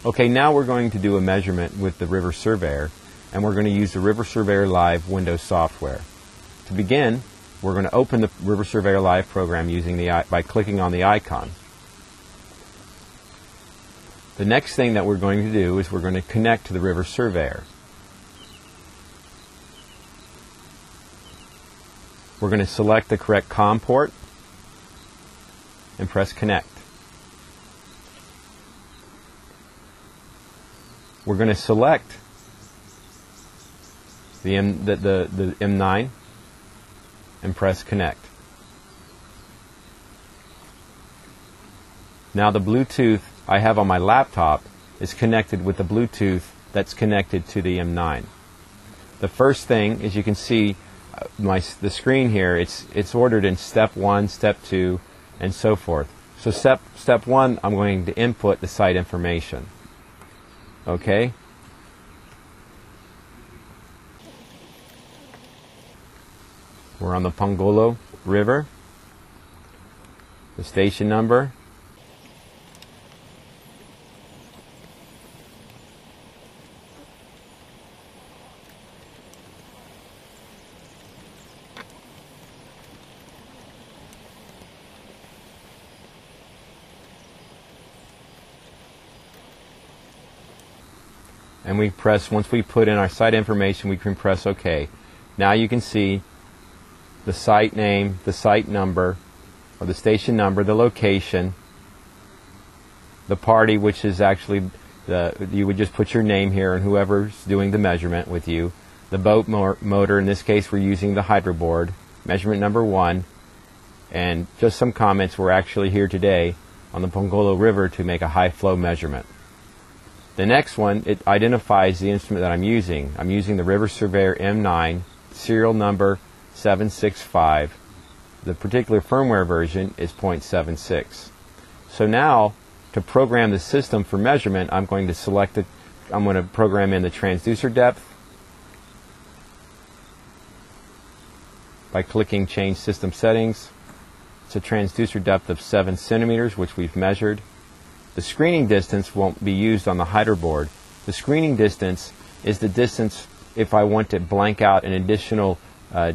Okay, now we're going to do a measurement with the RiverSurveyor, and we're going to use the RiverSurveyor Live Windows software. To begin, we're going to open the RiverSurveyor Live program by clicking on the icon. The next thing that we're going to do is we're going to connect to the RiverSurveyor. We're going to select the correct COM port and press connect. We're going to select the M9 and press connect. Now the Bluetooth I have on my laptop is connected with the Bluetooth that's connected to the M9. The first thing, as you can see, the screen here, it's ordered in step 1, step 2, and so forth. So step 1, I'm going to input the site information. Okay? We're on the Pongolo River. The station number. And we press, once we put in our site information, we can press OK. Now you can see the site name, the site number, or the station number, the location, the party, which is actually, you would just put your name here and whoever's doing the measurement with you, the boat motor, in this case we're using the hydroboard, measurement number 1, and just some comments, we're actually here today on the Pongolo River to make a high flow measurement. The next one, it identifies the instrument that I'm using. I'm using the RiverSurveyor M9, serial number 765. The particular firmware version is 0.76. So now, to program the system for measurement, I'm going to program in the transducer depth by clicking Change System Settings. It's a transducer depth of 7 centimeters, which we've measured. The screening distance won't be used on the hydroboard. The screening distance is the distance if I want to blank out an additional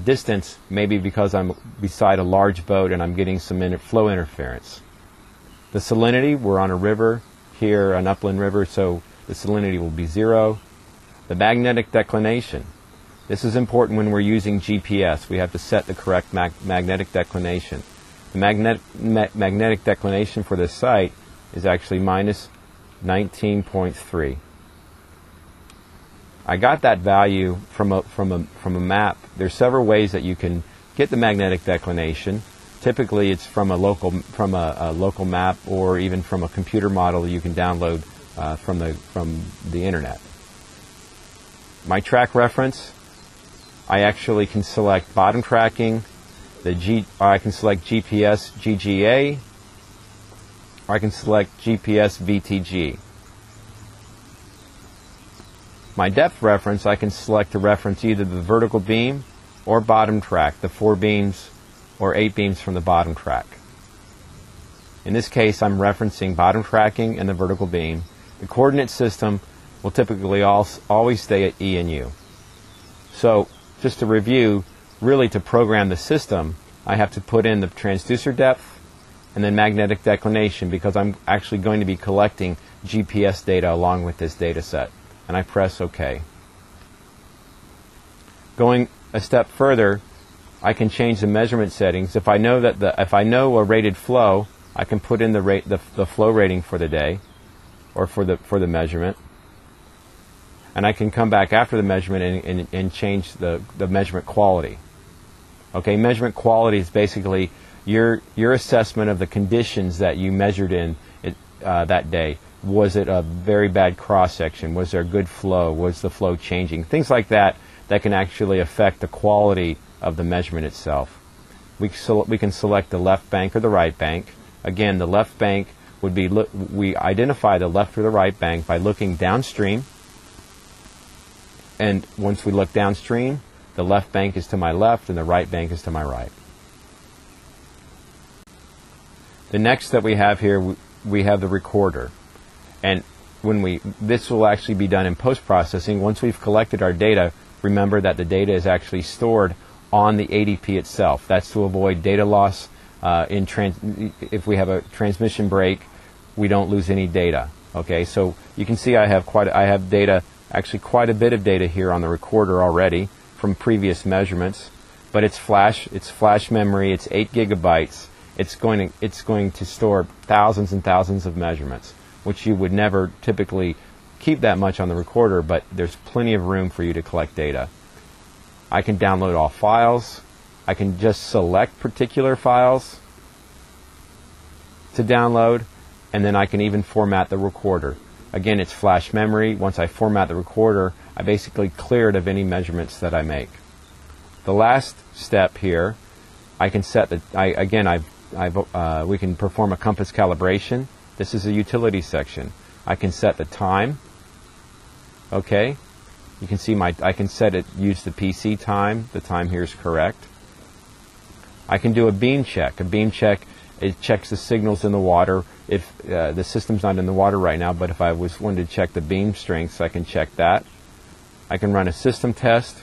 distance, maybe because I'm beside a large boat and I'm getting some flow interference. The salinity, we're on a river here, an upland river, so the salinity will be 0. The magnetic declination. This is important when we're using GPS. We have to set the correct magnetic declination. The magnetic declination for this site is actually minus 19.3. I got that value from a map. There's several ways that you can get the magnetic declination. Typically, it's from a local map or even from a computer model you can download from the internet. My track reference, I actually can select bottom tracking. I can select GPS GGA. Or I can select GPS VTG. My depth reference, I can select to reference either the vertical beam or bottom track, the 4 beams or 8 beams from the bottom track. In this case, I'm referencing bottom tracking and the vertical beam. The coordinate system will typically always stay at E and U. So, just to review, really to program the system, I have to put in the transducer depth and then magnetic declination, because I'm actually going to be collecting GPS data along with this data set. And I press OK. Going a step further, I can change the measurement settings. If I know a rated flow, I can put in the flow rating for the day or for the measurement. And I can come back after the measurement and change the measurement quality. Okay, measurement quality is basically your assessment of the conditions that you measured in that day. Was it a very bad cross-section? Was there good flow? Was the flow changing? Things like that can actually affect the quality of the measurement itself. We can select the left bank or the right bank. Again, the left bank would be, we identify the left or the right bank by looking downstream. And once we look downstream, the left bank is to my left and the right bank is to my right. The next that we have here, we have the recorder. And this will actually be done in post-processing. Once we've collected our data, remember that the data is actually stored on the ADP itself. That's to avoid data loss. If we have a transmission break, we don't lose any data. Okay, so you can see I have data, actually quite a bit of data here on the recorder already from previous measurements. But it's flash memory. It's 8 gigabytes. It's going to store thousands and thousands of measurements, which you would never typically keep that much on the recorder, but there's plenty of room for you to collect data. I can download all files. I can just select particular files to download, and then I can even format the recorder. Again, it's flash memory. Once I format the recorder, I basically clear it of any measurements that I make. The last step here, I can set we can perform a compass calibration. This is a utility section. I can set the time. Okay, you can see I can set it, use the PC time. The time here is correct. I can do a beam check. A beam check, it checks the signals in the water. If the system's not in the water right now, but if I wanted to check the beam strengths, I can check that. I can run a system test.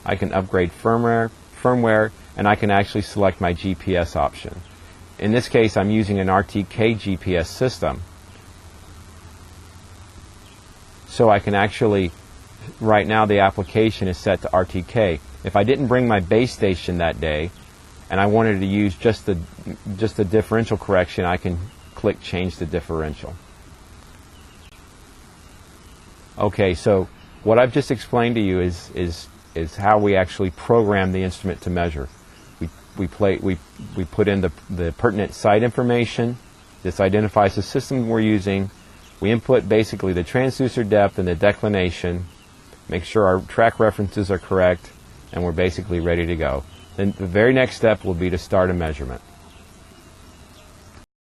I can upgrade firmware, and I can actually select my GPS option. In this case, I'm using an RTK GPS system. So I can actually, right now the application is set to RTK. If I didn't bring my base station that day, and I wanted to use just the differential correction, I can click Change the Differential. Okay, so what I've just explained to you is how we actually program the instrument to measure. We put in the pertinent site information. This identifies the system we're using. We input basically the transducer depth and the declination, make sure our track references are correct, and we're basically ready to go. Then the very next step will be to start a measurement.